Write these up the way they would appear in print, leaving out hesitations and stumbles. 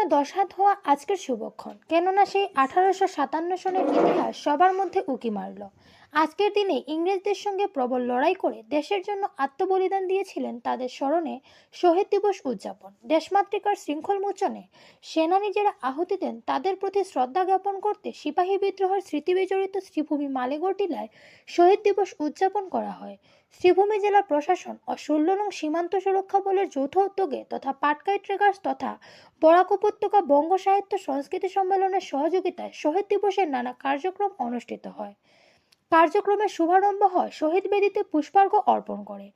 সনে 10 হাত হওয়া আজকের শুভক্ষণ, কেননা সেই 1857 সনের ইতিহাস সবার মধ্যে উকি মারল। আজকের দিনে ইংরেজদের সঙ্গে প্রবল লড়াই করে দেশের জন্য আত্মবলিদান দিয়েছিলেন, তাদের স্মরণে শহীদ দিবস উদযাপন। দেশমাতৃকার শৃঙ্খল মোচনে সেনানী যারা আহুতি দেন তাদের প্রতি শ্রদ্ধা জ্ঞাপন করতে সিপাহী বিদ্রোহের স্মৃতি বিজড়িত শ্রীভূমি মালেগড় টিলায় শহীদ দিবস উদযাপন করা হয়। শ্রীভূমি জেলা প্রশাসন ও 16 নং সীমান্ত সুরক্ষা বলের যৌথ উদ্যোগে তথা পাটকাই ট্রেগার্স তথা বরাক উপত্যকা বঙ্গ সাহিত্য সংস্কৃতি সম্মেলনের সহযোগিতায় শহীদ দিবসের নানা কার্যক্রম অনুষ্ঠিত হয়। কার্যক্রমের শুভারম্ভ হয় শহীদ বেদিতে পুষ্পার্ঘ্য অর্পণ করে।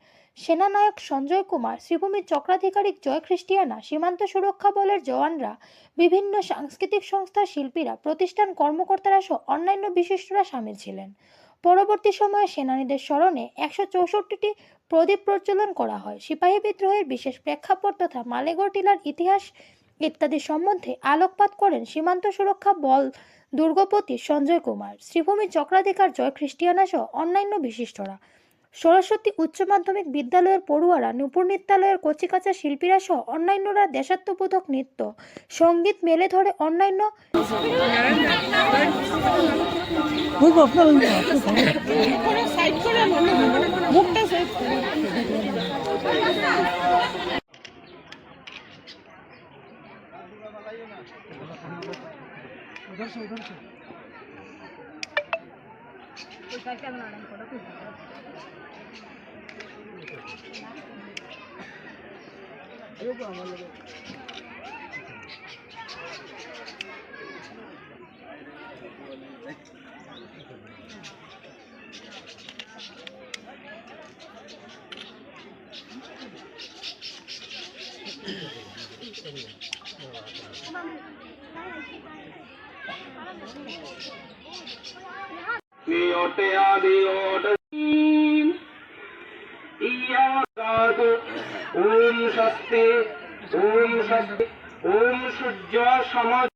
সেনানায়ক সঞ্জয় কুমার, শ্রীভূমির চক্রাধিকারিক জয় খ্রিস্টিয়ানা, সীমান্ত সুরক্ষা বলের জওয়ানরা, বিভিন্ন সাংস্কৃতিক সংস্থার শিল্পীরা, প্রতিষ্ঠান কর্মকর্তারা সহ অন্যান্য বিশিষ্টরা সামিল ছিলেন। পরবর্তী সময়ে সেনানীদের স্মরণে 164টি প্রদীপ প্রজ্বলন করা হয়। সিপাহী বিদ্রোহের বিশেষ প্রেক্ষাপট তথা মালেগড় টিলার ইতিহাস ইত্যাদি সম্বন্ধে আলোকপাত করেন সীমান্ত সুরক্ষা বল দুর্গপতি সঞ্জয় কুমার, শ্রীভূমি চক্রাধিকার জয় খ্রিস্টিয়ানা সহ অন্যান্য বিশিষ্টরা। সরস্বতী উচ্চ মাধ্যমিক বিদ্যালয়ের পড়ুয়ারা, নূপুর নৃত্যালয়ের কচিকাঁচা শিল্পীরা সহ অন্যান্যরা দেশাত্মবোধক নৃত্য সঙ্গীত মেলে ধরে অন্যান্য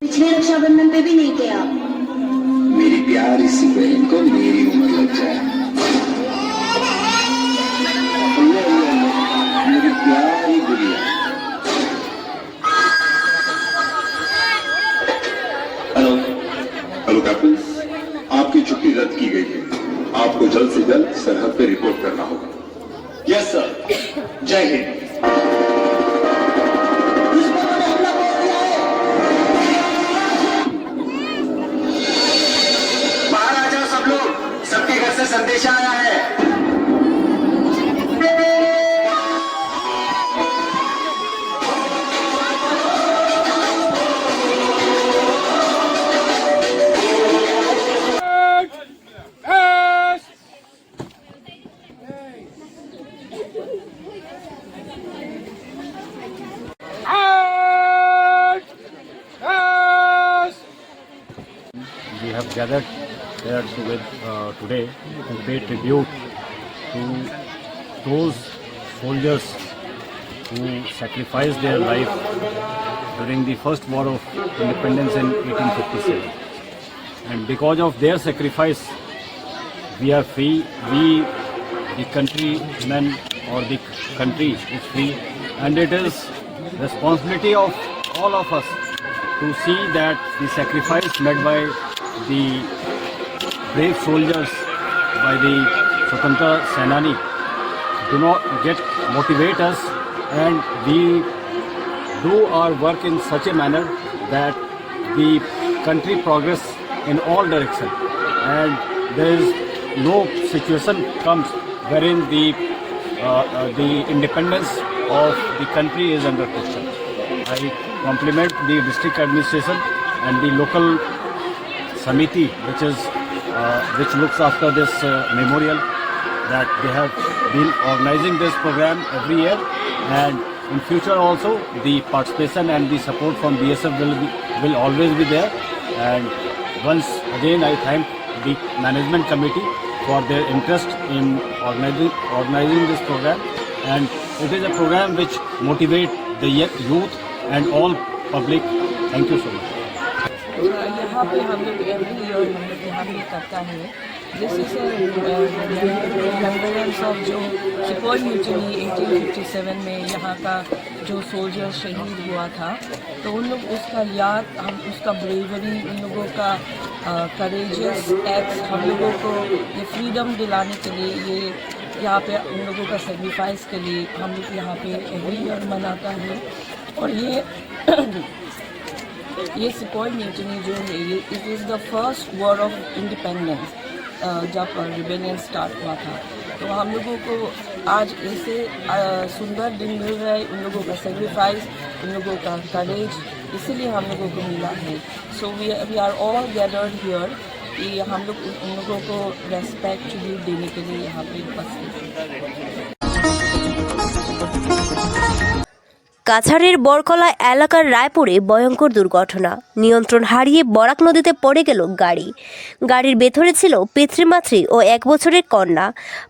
पिछले रक्षाबंधन पे भी नहीं थे आप। मेरी प्यारी सी बहन को मेरी उम्र लग जाए। मेरी प्यारी गुड़िया। हेलो हेलो कैप्टन, आपकी छुट्टी रद्द की गई है। आपको जल्द से जल्द सरहद पे रिपोर्ट करना होगा। यस सर, जय हिंद। सबके घर से संदेशा आया है। We have gathered here today to pay tribute to those soldiers who sacrificed their life during the first war of independence in 1857. And because of their sacrifice, we are free. The countrymen or the country is free, and it is responsibility of all of us to see that the sacrifice made by the brave soldiers, by the Swatantra Senani, do not motivate us, and we do our work in such a manner that the country progress in all directions, and there is no situation comes wherein the independence of the country is under question. I compliment the district administration and the local Samiti, which looks after this memorial, that they have been organizing this program every year, and in future also the participation and the support from BSF will always be there. And once again I thank the management committee for their interest in organizing this program, and it is a program which motivates the youth and all public. Thank you so much. यहाँ पे हम लोग every year हम लोग यहाँ पे करता है This is a remembrance of जो सिपोही म्यूचुनी 1857 में यहाँ का जो सोल्जर शहीद हुआ था, तो उन लोग उसका याद, हम उसका ब्रेवरी, उन लोगों का करेजियस एक्ट, हम लोगों को ये फ्रीडम दिलाने के लिए, ये यहाँ पे उन लोगों का सेक्रीफाइस के लिए हम लोग यहाँ पे एवरी ईयर मनाता है। और ये सिपोही म्यूचुनी जो है, ये it is the first war of independence जब रिबेलियन स्टार्ट हुआ था। तो हम लोगों को आज ऐसे सुंदर दिन मिल रहा है, उन लोगों का सेक्रीफाइस, उन लोगों का करेज, इसीलिए हम लोगों को मिला है। So we are all gathered here कि हम लोग उन लोगों को रेस्पेक्ट ट्रिब्यूट देने के लिए यहाँ पे उपस्थित हैं। কাছাড়ের বরকলা এলাকার রায়পুরে ভয়ঙ্কর দুর্ঘটনা। নিয়ন্ত্রণ হারিয়ে বরাক নদীতে পড়ে গেল গাড়ি। গাড়ির ভেতরে ছিল পিতৃমাতৃ ও 1 বছরের কন্যা।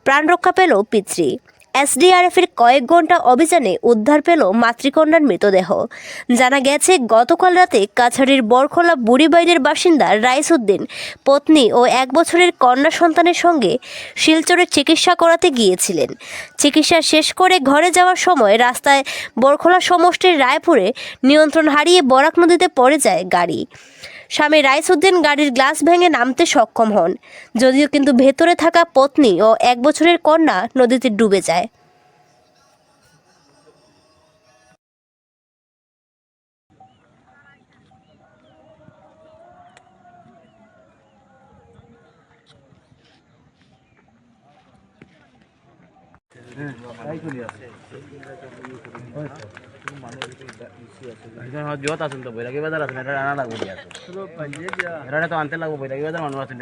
প্রাণ রক্ষা পেল পিতৃ। এসডিআরএফের কয়েক ঘন্টা অভিযানে উদ্ধার পেল মাতৃকন্যার মৃতদেহ। জানা গেছে, গতকাল রাতে কাছাড়ের বরকলা বুড়িবাইলের বাসিন্দা রাইসউদ্দিন পত্নী ও 1 বছরের কন্যা সন্তানের সঙ্গে শিলচরে চিকিৎসা করাতে গিয়েছিলেন। চিকিৎসা শেষ করে ঘরে যাওয়ার সময় রাস্তায় বরকলা সমষ্টির রায়পুরে নিয়ন্ত্রণ হারিয়ে বরাক নদীতে পড়ে যায় গাড়ি। স্বামী রাইসউদ্দিন গাড়ির গ্লাস ভেঙে নামতে সক্ষম হন, যদিও কিন্তু ভেতরে থাকা পত্নী ও 1 বছরের কন্যা নদীতে ডুবে যায়। জোত আছেন তো বৈরাগী বাজার আছেন, এটা আনা লাগবে এটা তো আনতে লাগবে। বৈরাগী বাজার মানুষ আছেন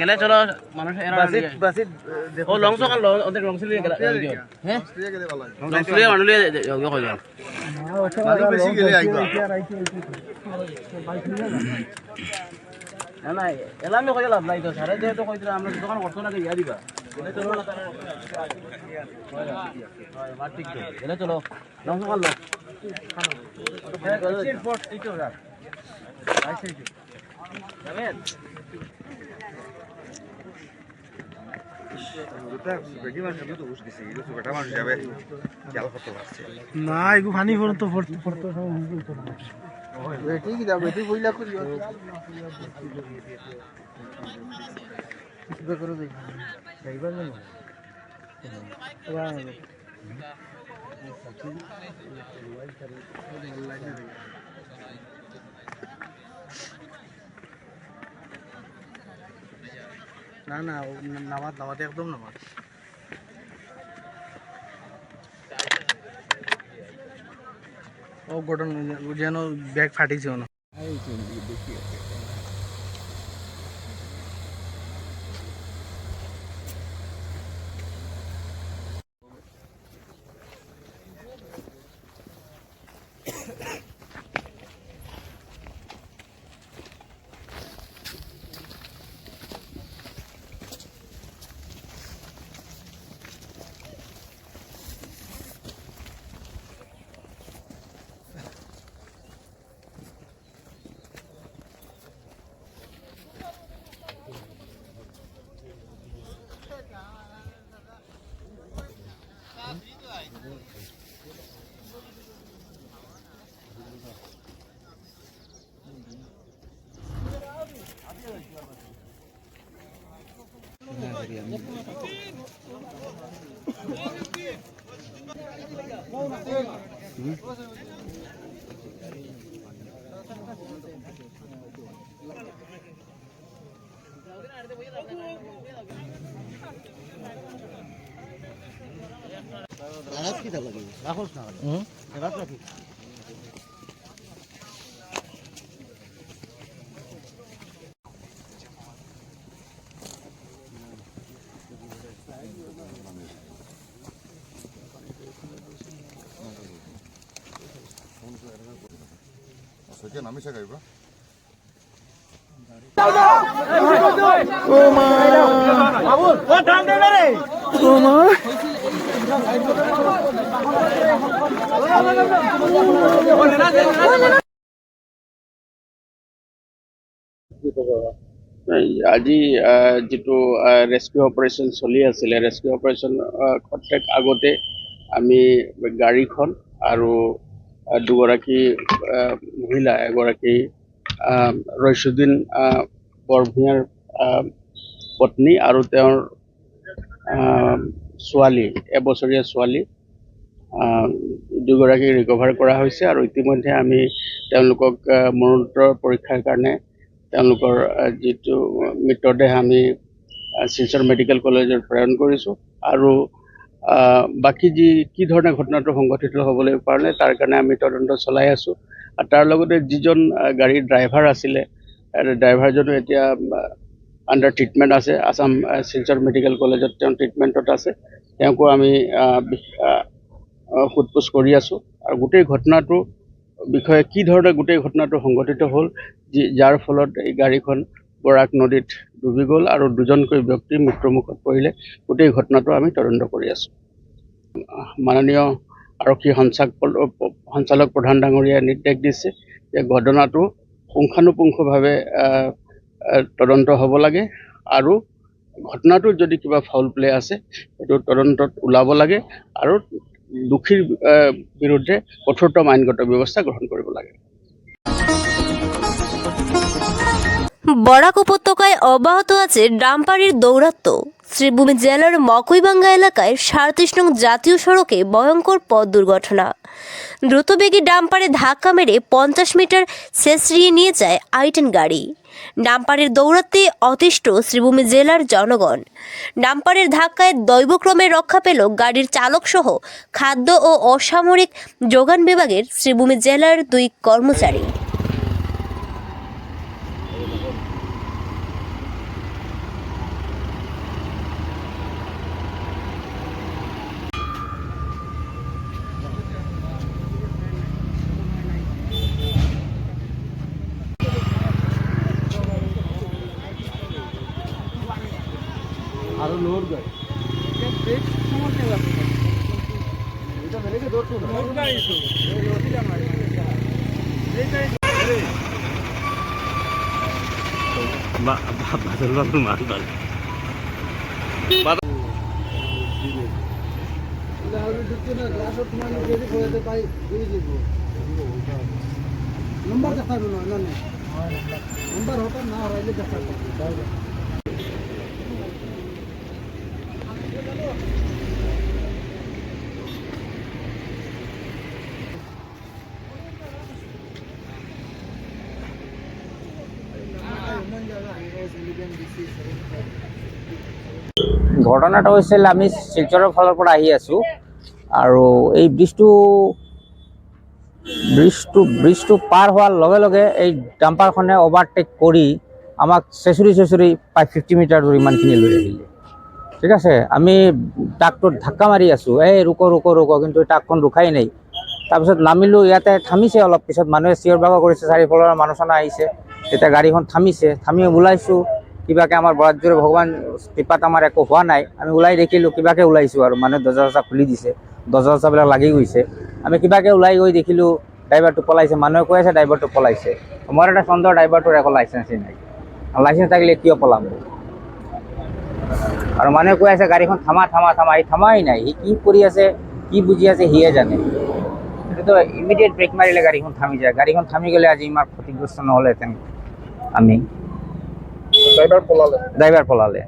গেলে চলো মানুষ ও লং সকাল ওদের লং সিলিয়ে গেল হ্যাঁ লং সিলিয়ে মানুষ কই যান বেশি গেলে আইবা না না এলামে কই লাভ নাই তো সারা যেহেতু কইরা আমরা দোকান করছো না ইয়া দিবা গেলে চলো না তারা হয় মার ঠিক তো গেলে চলো লং সকাল লো এয়ারপোর্ট ঠিক তো রাখ আইছে যাবেন না এগু ফানি পড়তো বেটি কি দাও বেটি কইলা করি কিছু করে দেই যাইবার না না না নামাজ একদম নামাজ ও গঠন যেন ব্যাগ ফাটিছে না রাখোস না রাখি Soalnya nami saya kayak আজি যিটো ৰেস্কিউ অপাৰেশ্যন চলি আছিলে, ৰেস্কিউ অপাৰেশ্যন ক্ষেত্ৰত আগতে আমি গাড়ীখন আৰু দুগৰাকী মহিলা, এগৰাকী ৰইছুদ্দিন বৰভূঞাৰ পত্নী আৰু তেওঁৰ ছোৱালী, এবছৰীয়া ছোৱালী, দুগৰাকী ৰিকভাৰ কৰা হৈছে আৰু ইতিমধ্যে আমি তেওঁলোকক মৰণোত্তৰ পৰীক্ষাৰ কাৰণে তেওঁলোকৰ যিটো মৃতদেহ আমি শিলচৰ মেডিকেল কলেজত প্ৰেৰণ কৰিছোঁ আৰু বাকী কি ধৰণে ঘটনাটো সংঘটিত হ'বলৈ পাৰে তাৰ কাৰণে আমি তদন্ত চলাই আছোঁ। আৰু তাৰ লগতে যিজন গাড়ীৰ ড্ৰাইভাৰ আছিলে, ড্ৰাইভাৰজনো এতিয়া আণ্ডাৰ ট্ৰিটমেণ্ট আছে, আছাম শিলচৰ মেডিকেল কলেজত তেওঁ ট্ৰিটমেণ্টত আছে। তেওঁকো আমি সোধপোছ কৰি আছোঁ আৰু গোটেই ঘটনাটোৰ বিষয়ে কি ধৰণে গোটেই ঘটনাটো সংঘটিত হ'ল, যাৰ ফলত এই গাড়ীখন বৰাক নদীত ডুবি গ'ল আৰু দুজনকৈ ব্যক্তি মৃত্যুমুখত পৰিলে, গোটেই ঘটনাটো আমি তদন্ত কৰি আছোঁ। মাননীয় আৰক্ষী সঞ্চালক প্ৰধান ডাঙৰীয়াই নিৰ্দেশ দিছে যে ঘটনাটো পুংখানুপুংখভাৱে তদন্ত হ'ব লাগে আৰু ঘটনাটোত যদি কিবা ফাউল প্লে আছে সেইটো তদন্তত ওলাব লাগে আৰু দোষীৰ বিৰুদ্ধে কঠোৰতম আইনগত ব্যৱস্থা গ্ৰহণ কৰিব লাগে। বরাক উপত্যকায় অব্যাহত আছে ডাম্পারের দৌরাত্ম্য। শ্রীভূমি জেলার মকইবাঙ্গা এলাকায় 37 নং জাতীয় সড়কে ভয়ঙ্কর পথ দুর্ঘটনা। দ্রুতবেগী ডাম্পারে ধাক্কা মেরে 50 মিটার ছেঁচড়িয়ে নিয়ে যায় আই-10 গাড়ি। ডাম্পারের দৌরাত্ম্যে অতিষ্ঠ শ্রীভূমি জেলার জনগণ। ডাম্পারের ধাক্কায় দৈবক্রমে রক্ষা পেল গাড়ির চালকসহ খাদ্য ও অসামরিক যোগান বিভাগের শ্রীভূমি জেলার 2 কর্মচারী। ঘটনাটা হৈছিল আমি শিলচৰৰ ফালৰ পৰা আহি আছোঁ আৰু এই ব্ৰিজটো পাৰ হোৱাৰ লগে লগে এই ডাম্পাৰখনে অভাৰটেক কৰি আমাক চেঁচুৰি প্ৰায় 50 মিটাৰ দূৰ ইমানখিনি লৈ আহিলে। ঠিক আছে, আমি ট্ৰাকটোত ধাক্কা মাৰি আছোঁ, ৰুক কিন্তু ট্ৰাকখন ৰুখাই নাই। তাৰপিছত নামিলোঁ, ইয়াতে থামিছে, অলপ পিছত মানুহে চিঞৰ বাখৰ কৰিছে, চাৰিওফালৰ মানুহ চানুহ আহিছে, তেতিয়া গাড়ীখন থামি ওলাইছোঁ। কিবাকে আমাৰ বৰাকজোৰে ভগৱান কৃপাত আমাৰ একো হোৱা নাই। আমি ওলাই দেখিলোঁ, কিবাকে ওলাইছোঁ আৰু মানুহে দৰ্জা খুলি দিছে, দৰ্জাবিলাক লাগি গৈছে। আমি কিবাকে ওলাই গৈ দেখিলোঁ ড্ৰাইভাৰটো পলাইছে। মানুহে কৈ আছে ড্ৰাইভাৰটো পলাইছে। মোৰ এটা সন্দেহ ড্ৰাইভাৰটোৰ একো লাইচেন্সেই নাই। লাইচেন্স থাকিলে কিয় পলাব? আৰু মানুহে কৈ আছে গাড়ীখন থামা, সি থামাই নাই। সি কি কৰি আছে, কি বুজি আছে, সিয়ে জানে। সেইটোতো ইমিডিয়েট ব্ৰেক মাৰিলে গাড়ীখন থামি যায়। গাড়ীখন থামি গ'লে আজি ইমান ক্ষতিগ্ৰস্ত নহ'লেহেঁতেন আমি। ড্ৰাইভাৰ পলালে।